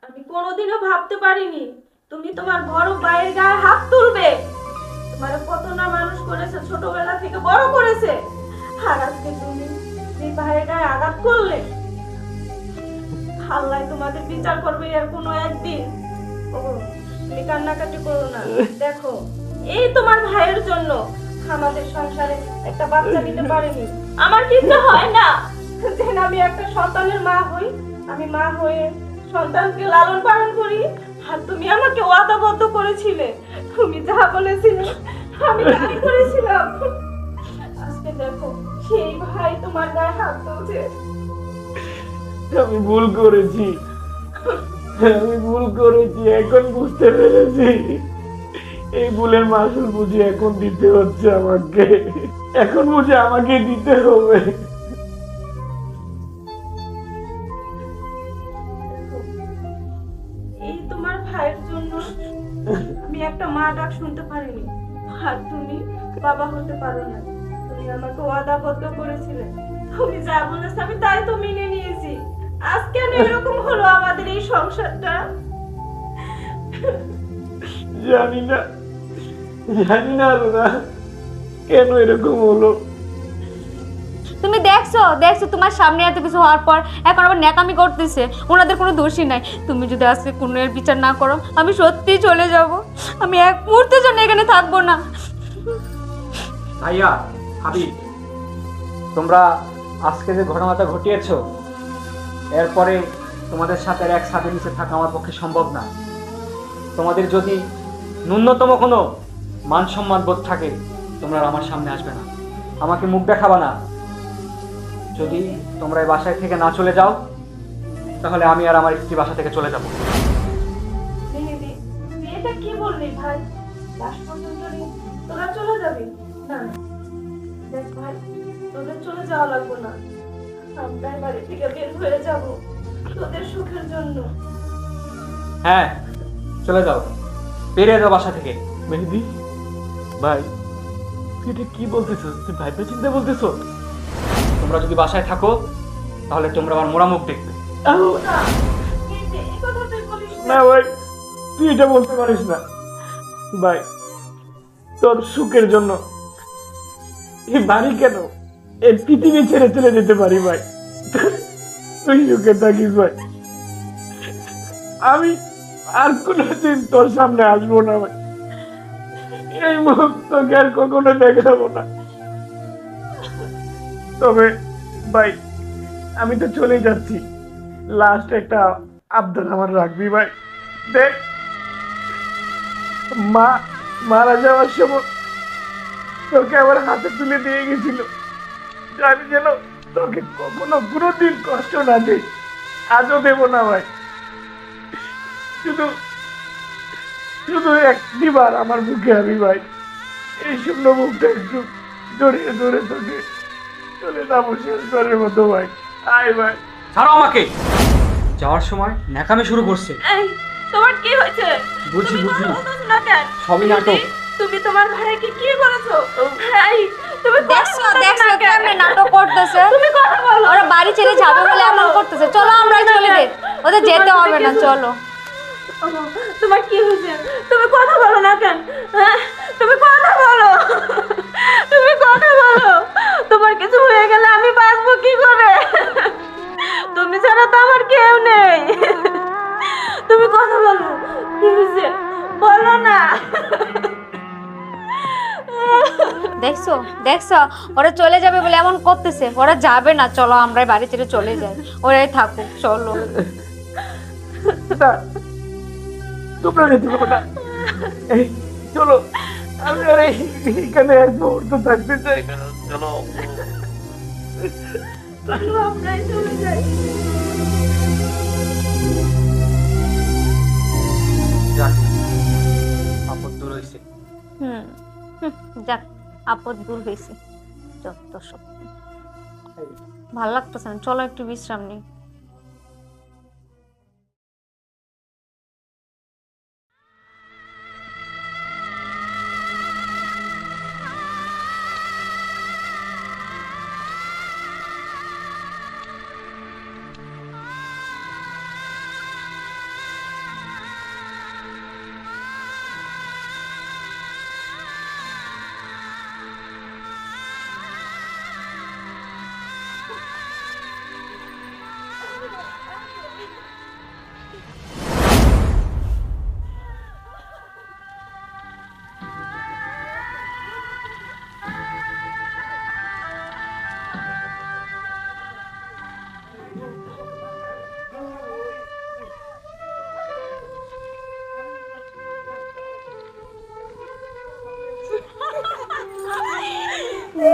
আমি কোনোদিনও ভাবতে পারিনি তুমি তোমার বড় ভাইয়ের গায়ে হাত তুলবে। তোমার কত না মানুষ করেছে, ছোটবেলা থেকে বড় করেছে, আর আজকে তুমি এই ভাইয়ের গায়ে আঘাত করলে। আল্লাহ তোমাদের বিচার করবে এর কোনো একদিন। ও, তুমি কান্নাকাটি করো না। দেখো, এই তোমার ভাইয়ের জন্য আমাদের সংসারে একটা বাচ্চা নিতে পারিনি। আমার কিছু হয় না যে আমি একটা সন্তানের মা হই, আমি মা হয়ে সন্তানকে লালন পালন করি, আর তুমি আমাকে ওয়াদাবদ্ধ করেছিলে, তুমি যা বলেছিলে আমি তাই করেছিলাম। আজকে দেখো সেই ভাই তোমার গায়ে হাত তুলছে। আমি ভুল করেছি, আমি ভুল করেছি, এখন বুঝতে পেরেছি। এই ভুলের মাসুল বুঝি এখন দিতে হচ্ছে আমাকে, এখন বুঝে আমাকে দিতে হবে। এই তোমার ভাইয়ের জন্য আমি একটা মা ডাক শুনতে পারিনি, আর তুমি বাবা হতে পারো না। তুমি আমাকে ওয়াদাবদ্ধ করেছিলে, তুমি যা বলেছ আমি তাই তো মেনে নিয়েছি। আজ কেন এরকম হলো আমাদের এই সংসারটা? জানি না, জানি না রুনা, কেন এরকম হলো। তুমি দেখছো দেখছো তোমার সামনে এত কিছু হওয়ার পর এখন আবার ন্যাকামি করতেছে। ওনাদের কোনো দোষই নাই। তুমি যদি আজকে কোনো এর বিচার না করো আমি সত্যিই চলে যাব। আমি এক মুহূর্তের জন্য এখানে থাকবো না। ভাইয়া, হাবিব, তোমরা আজকে যে ঘটনাটা ঘটিয়েছো, এরপরে তোমাদের সাথে আর এক ছাদের নিচে থাকা আমার পক্ষে সম্ভব না। তোমাদের যদি ন্যূনতম কোনো মান সম্মান বোধ থাকে, তোমরা আর আমার সামনে আসবে না, আমাকে মুখ দেখাবা না। যদি তোমরা এই বাসায় থেকে না চলে যাও, তাহলে আমি আর আমার স্ত্রী বাসা থেকে চলে যাব। মেহেদি, তুই এটা কি বললি ভাই? লাস্ট পর্যন্ত তোরা চলে যাবি? না না, দেখ ভাই, তোদের চলে যাওয়া লাগবে না। আমরা এই বাড়ি থেকে বের হয়ে যাব তোদের সুখের জন্য। হ্যাঁ, চলে যাও, বেরিয়ে যাও বাসা থেকে। মেহেদি ভাই, তুই এটা কি বলতেছিস? তুই ভাইপে চিন্তা বলতেছ? তোমরা যদি বাসায় থাকো, তাহলে তোমরা আমার মোড়া মুখ দেখবে। না, মেহেদি, এই কথা তুই বলিস না ভাই, তুই এটা বলতে পারিস না ভাই। তোর সুখের জন্য এই বাড়ি কেন, এই পৃথিবী ছেড়ে চলে যেতে পারি ভাই। তুই সুখে থাকিস ভাই, আমি আর কোনোদিন তোর সামনে আসবো না ভাই। এই মুখ তোকে আর কখনো দেখাবো না। তবে ভাই, আমি তো চলে যাচ্ছি, লাস্ট একটা আবদার আমার রাখবি ভাই। দেখ, মা মারা যাওয়ার সময় তোকে আমার হাতে তুলে দিয়ে গেছিল, আমি যেন তোকে কখনো কোনোদিন কষ্ট না দিই, আজও দেব না ভাই। শুধু শুধু একটিবার আমার মুখে আমি ভাই, এই শূন্য মুখটা একটু জড়িয়ে ধরে তোকে চলে যাবো শেষ করার মতো ভাই। আয় ভাই। ছাড়ো আমাকে। যাওয়ার সময় ন্যাকামি শুরু করছে। এই, তোমার কি হয়েছে? বুঝি, তুমি বুঝি। কথা বলতেছো না কেন? সবই নাটক। মেহেদি, তুমি তোমার ভাইকে কি করেছো? এই, তুমি কথা দেখছো বলতেছো দেখছো না কেন? কেমনে নাটক করতেছে। তুমি কথা বলো। ওরা বাড়ি ছেড়ে যাবে বলে এমন করতেছে। চলো আমরা চলে যাই, ওদের যেতে হবে না, চলো। তোমার কি হয়েছে? তুমি কথা বলো না কেন? হ্যাঁ, তুমি কথা বলো, তুমি কথা বলো। তোমার কিছু হয়ে গেলে আমি বাঁচবো কি করে? তুমি ছাড়া তো আমার কেউ নেই। তুমি কথা বলো, কি হয়েছে বলো না। দেখছো দেখছো ওরা চলে যাবে বলে এমন করতেছে। ওরা যাবে না, চলো আমরা বাড়ি ছেড়ে চলে যাই, ওরাই থাকুক, চলো। না, তোমরা যেতে পারো না। এই চলো, আমি আর এখানে এক মুহূর্ত থাকতে চাই না। চলো। চলো আমরাই চলে যাই। যাক, আপদ দূর হয়েছে। হুম হুম, যাক, আপদ দূর হয়েছে। যত সব ভালো লাগতেছে না, চলো একটু বিশ্রাম নিই।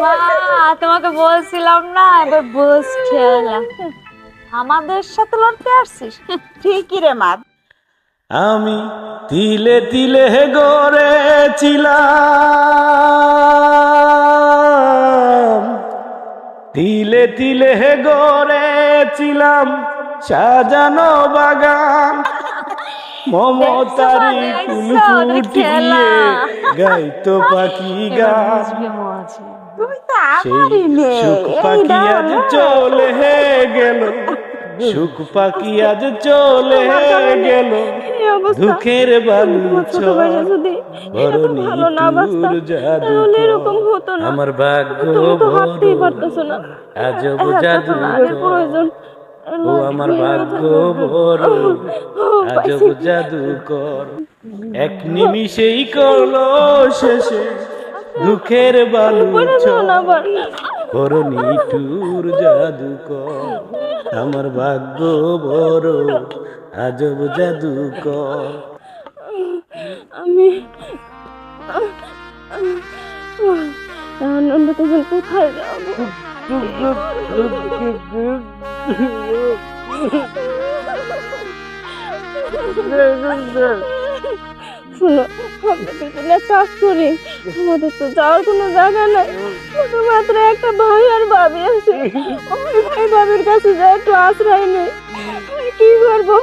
মা তোমাকে বলছিলাম না এবার বুঝ খেলা আমাদের সাথে লড়তে আসছিস ঠিকই রে মা। আমি তিলে তিলে গড়েছিলাম, তিলে তিলে গড়েছিলাম সাজানো বাগান, মমতারি ফুল ফুটিয়ে গাইতো পাখি গান। তুমি তো সেই আমারই মেয়ে। সুখ এই পাখি দাও আজ না। চলে গেল, সুখ পাখি আজ চলে গেল, দুঃখের বালুচ বড় নিঠুর জাদু আমার ভাগ্য বড় আজব জাদু ও আমার ভাগ্য বড় আজব জাদুকর, এক নিমিষেই করলো শেষে দুঃখের বালুচ বড় নিঠুর জাদুকর, আমার ভাগ্য বড় আজব জাদুকর। আমি আমরা তখন কোথায় যাবো? শুনো, আমরা দুজনে কাজ করি, আমাদের তো যাওয়ার কোনো জায়গা নাই, শুধুমাত্র একটা ভাই আর ভাবি আছে। ওই ভাই ভাবির কাছে যাই একটু আশ্রয় নেই, কি করবো?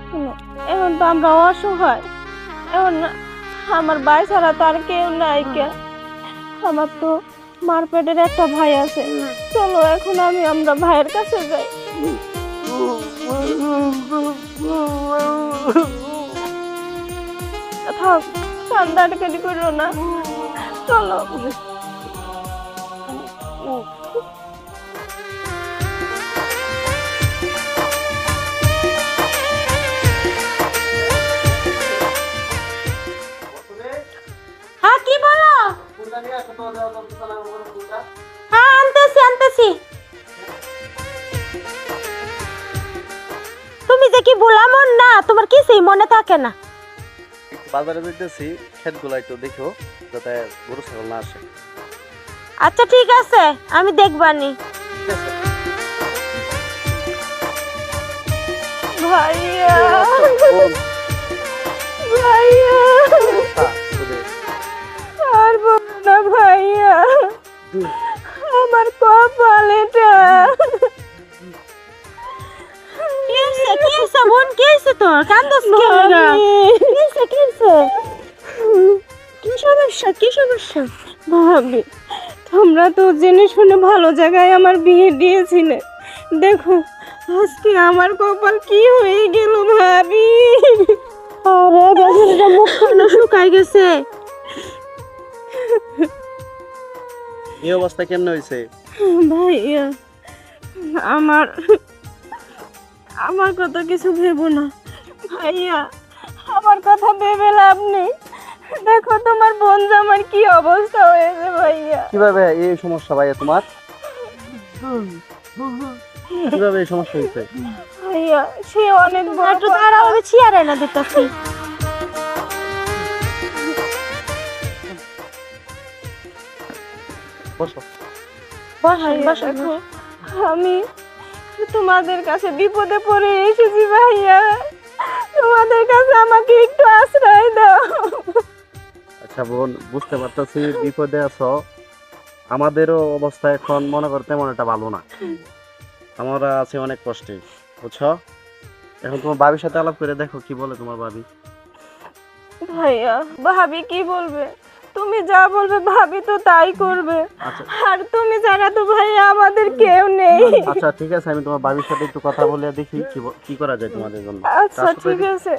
শোনো, এখন তো আমরা অসহায়, এখন আমার ভাই ছাড়া তো আর কেউ নাই। কে আমার তো মার পেটের একটা ভাই আছে, চলো এখন আমরা ভাইয়ের কাছে যাই। থাক, কান্দাকাটি করো না, চলো। হ্যাঁ কি বলো? হ্যাঁ আনতেছি আনতেছি। তুমি যে কি বলামন না, তোমার কিছুই মনে থাকে না। বাজারে যেতেছি, ক্ষেতগুলো একটু দেখো যাতে গরু ছাগল না আসে। আচ্ছা ঠিক আছে, আমি দেখবানি। ভাইয়া, ভাইয়া, আর বলো না ভাইয়া, আমার কপাল এটা। কি হইছে বোন, কি হইছে তোর? কান্দস কেন? কি সমস্যা, কি সমস্যা? ভাবি, তোমরা তো জেনে শুনে ভালো জায়গায় আমার বিয়ে দিয়েছিলে, দেখো আজকে আমার কপাল কি হয়ে গেল ভাবি। আরে বেচারিটা মুখখানা শুকাই গেছে। এই অবস্থা কেমনে হয়েছে? ভাইয়া, আমার আমার কথা কিছু ভেবো না ভাইয়া, আমার কথা ভেবে লাভ নেই। দেখো তোমার বোন জামার কি অবস্থা হয়েছে ভাইয়া। কিভাবে এই সমস্যা ভাইয়া তোমার? কিভাবে এই সমস্যা হয়েছে? ভাইয়া সে অনেক বড় একটু দাঁড়াও, আমি চেয়ারে না দিতেছি। বসো। বসেন ভাইয়া, বসেন। দেখো আমি তোমাদের কাছে বিপদে পড়ে এসেছি ভাইয়া, তোমাদের কাছে আমাকে একটু আশ্রয় দাও। আচ্ছা বোন, বুঝতে পারতেছি বিপদে আছো। আমাদেরও অবস্থা এখন মনে করতে তেমন একটা ভালো না, আমরা আছি অনেক কষ্টে, বুঝছো? এখন তোমার ভাবির সাথে আলাপ করে দেখো কি বলে তোমার ভাবি। ভাইয়া, ভাবি কি বলবে? তুমি যা বলবে ভাবি তো তাই করবে, আচ্ছা আর তুমি ছাড়া তো ভাইয়া আমাদের কেউ নেই। আচ্ছা ঠিক আছে, আমি তোমার ভাবির সাথে একটু কথা বলে দেখি কি করা যায় তোমাদের জন্য। আচ্ছা তার সাথে ঠিক আছে।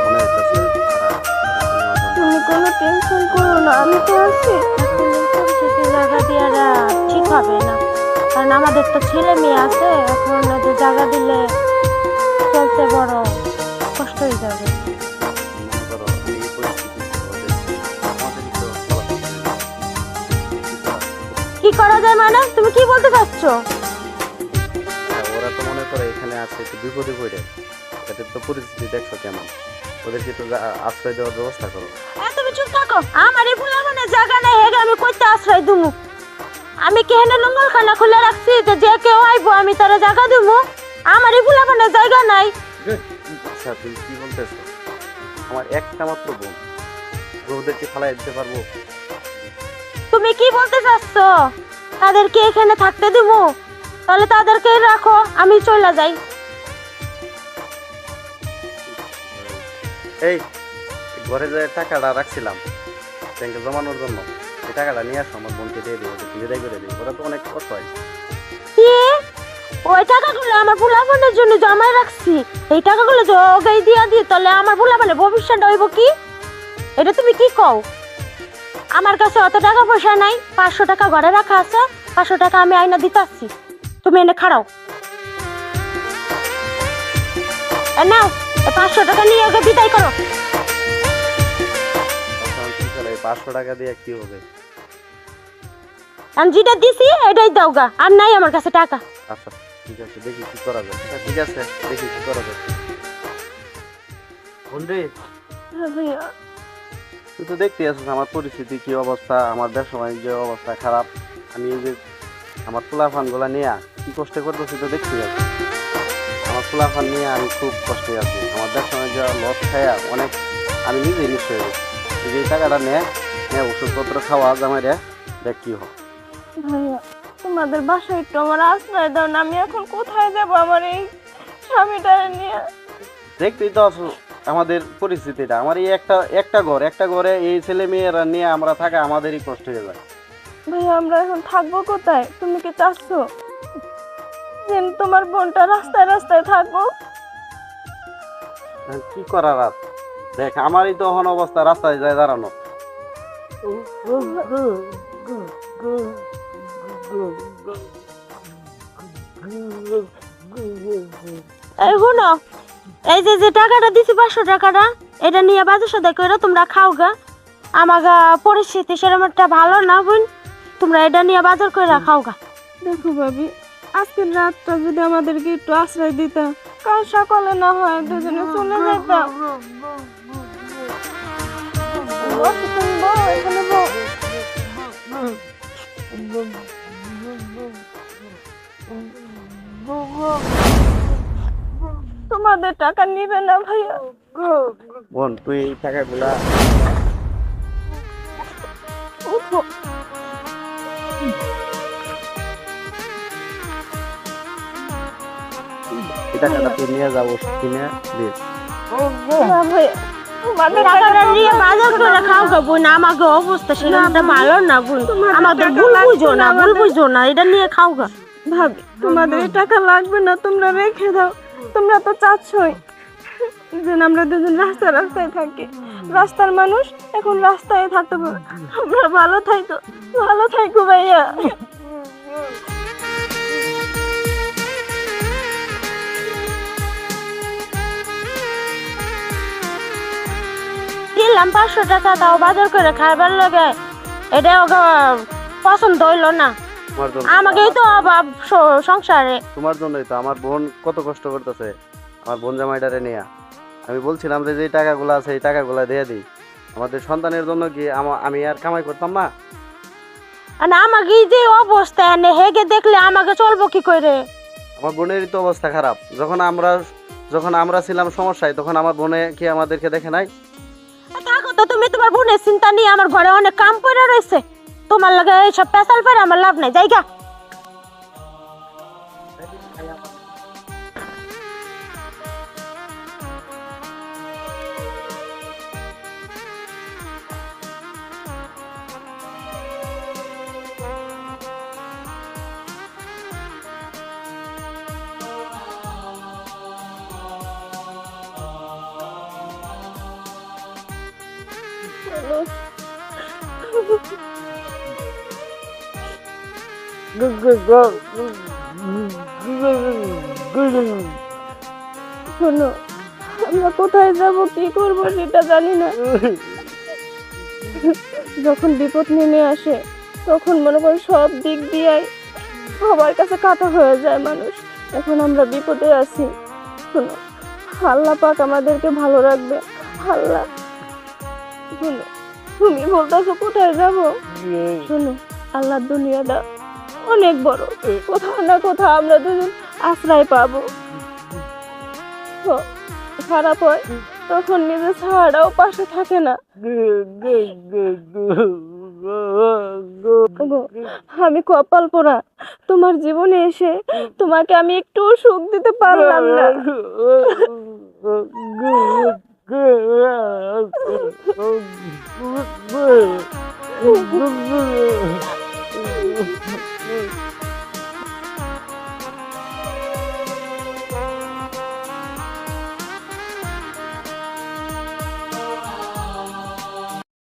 মনে হইতেছে তুমি কোনো টেনশন করো না, আমি তো আছি। পরিচিত জায়গা দিয়ে ঠিক হবে না, কারণ আমাদের তো ছেলে মেয়ে আছে, এখন ওদের জায়গা দিলে চলতে বড় কষ্ট হয়ে যাবে। মনে করো এই পরিস্থিতি আমাদের একটু চলাফেরা করে দিই। কি করা যায় মানে? তুমি কি বলতে চাচ্ছ? ওরা তো মনে করে আছে একটু বিপদে পড়ে, এদের তো পরিস্থিতি দেখছো কেমন, ওদেরকে তো আশ্রয় দেওয়ার ব্যবস্থা করো। তুমি চুপ থাকো, আমার এই ফুলাফানের জায়গা নেই, হেগে আমি কইতে আশ্রয় দিমু? আমি কি হেনে লঙ্গরখানা খুলে রাখছি যে যে কেউ আইবো আমি তারা জায়গা দিমু? আমার এই ফুলাফানের জায়গা নাই। আচ্ছা তুই কি বলতেছ? আমার একটা মাত্র বোন, ওদেরকে ফালাই দিতে পারবো? তুমি কি বলতে চাচ্ছ? তাদেরকে এখানে থাকতে দিব? তাহলে তাদেরকে রাখো, আমি চলে যাই। এই ঘরে যে টাকাটা রাখছিলাম ব্যাংকে জমানোর জন্য, এই টাকাটা নিয়ে আসো, আমার বোনকে দিয়ে দিই, ওদেরকে বিদায় করে দিই, ওরা তো অনেক কষ্ট হয়। কি? ওই টাকাগুলো আমার ফুলাফানের জন্য জমায় রাখছি, এই টাকাগুলো যোগাই দিয়া দিই, তাহলে আমার ফুলাফানের ভবিষ্যৎ হইব কি? এটা তুমি কি কও? আমার কাছে অত টাকা পয়সা নাই, 500 টাকা ঘরে রাখা আছে, 500 টাকা আমি আইনা দিতাছি, তুমি এনে খাড়াও। নাও 500 টাকা নিয়ে ওকে বিদায় করো। আচ্ছা, কি করে এই 500 টাকা দিয়ে কি হবে? আমি যেটা দিছি এটাই দাও গা, আর নাই আমার কাছে টাকা। আচ্ছা ঠিক আছে, দেখি কি করা যায়। আচ্ছা, ঠিক আছে, দেখি কি করা যায়। বন্ধু ভাইয়া তুই তো দেখতে আছিস আমার পরিস্থিতি কি অবস্থা, আমার ব্যবসা বাণিজ্য অবস্থা খারাপ, আমি এই যে আমার ফুলাফান গুলা নিয়ে কি কষ্ট করতেছি তো দেখতে আছি। আমার ফুলাফান নিয়ে আমি খুব কষ্টে আছি, আমার ব্যবসা বাণিজ্য লস খায়া অনেক, আমি নিজেই নিশ্চয় হয়ে গেছি। এই যে এই টাকাটা নে ওষুধপত্র খাওয়া জামাই রে, দেখ কি হোক। ভাইয়া তোমাদের বাসায় একটু আমার আশ্রয় দাও না, আমি এখন কোথায় যাব আমার এই স্বামীটা নিয়ে? দেখতেই তো আছো আমাদের পরিস্থিতিটা, আমার এই একটা ঘরে এই ছেলে মেয়েরা নিয়ে আমরা থাকা আমাদেরই কষ্ট হয়ে যায়। ভাইয়া আমরা এখন থাকবো কোথায়? তুমি কি চাচ্ছ যে তোমার বোনটা রাস্তায় রাস্তায় থাকবো? এখন কি করার আর, দেখ আমারই তো এখন অবস্থা রাস্তায় যায় দাঁড়ানো। এই শুনো, এই যে যে টাকাটা দিছি 500 টাকাটা, এটা নিয়ে বাজার সদাই করে তোমরা খাও গা। আমার পরিস্থিতি সেরকম একটা ভালো না বোন, তোমরা এটা নিয়ে বাজার করে খাও গা। দেখো ভাবি, আজকের রাতটা যদি আমাদেরকে একটু আশ্রয় দিতা, কাল সকালে না হয় দুজনে চলে যেতাম। বসো, তুমি বউ, এখানে বউ। তোমাদের টাকা নিবে না ভাইয়া? বোন তুই এই টাকাগুলা উঠো। এই টাকাটা তুই নিয়ে যাবো কিনে দিস। না ভাইয়া, তোমাদের টাকাটা নিয়ে বাজার করে খাও গা বোন, আমাকে অবস্থা সেরকমটা ভালো না বোন, আমাদের ভুল বুঝো না, ভুল বুঝো না, এটা নিয়ে খাও গা। ভাবি তোমাদের এই টাকা লাগবে না, তোমরা রেখে দাও। তোমরা তো চাচ্ছই যে আমরা দুজন রাস্তায় রাস্তায় থাকি, রাস্তার মানুষ এখন রাস্তায় থাকতে পারে। আমরা ভালো থাকো, ভালো থাকো ভাইয়া। দিলাম 500 টাকা, তাও বাজার করে খাইবার লাগে, এটা ওকে পছন্দ হইলো না। তোমার জন্য, আমাকেই তো অভাব সংসারে। তোমার জন্যই তো আমার বোন কত কষ্ট করতেছে, আমার বোন জামাইটারে নিয়ে। আমি বলছিলাম যে যে টাকাগুলো আছে এই টাকাগুলো দিয়ে দিই আমাদের সন্তানের জন্য, কি আমি আর কামাই করতাম না? আর আমাকে এই যে অবস্থা এনে হেগে দেখলে আমাকে চলবো কি করে? আমার বোনেরই তো অবস্থা খারাপ, যখন আমরা ছিলাম সমস্যায় তখন আমার বোনে কি আমাদেরকে দেখে নাই? থাকো তো তুমি, তোমার বোনের চিন্তা নিয়ে আমার ঘরে অনেক কাম পড়ে রয়েছে, তোমার লাগে এইসব পেশাল পরে আমার লাভ নাই, জায়গা। শোনো, আমরা কোথায় যাব কি করব সেটা জানি না। যখন বিপদ নেমে আসে তখন মনে করো সব দিক দিয়ে সবার কাছে কাটা হয়ে যায় মানুষ। এখন আমরা বিপদে আছি। শোনো, আল্লাহ পাক আমাদেরকে ভালো রাখবে। আল্লাহ, শোনো, তুমি বলতেছো কোথায় যাব? শোনো, আল্লাহর দুনিয়াটা অনেক বড়, কোথাও না কোথাও আমরা দুজন আশ্রয় পাবো। তো খারাপ হয় তখন নিজের ছাড়াও পাশে থাকে না। ওগো, আমি কপাল পোড়া, তোমার জীবনে এসে তোমাকে আমি একটু সুখ দিতে পারলাম না।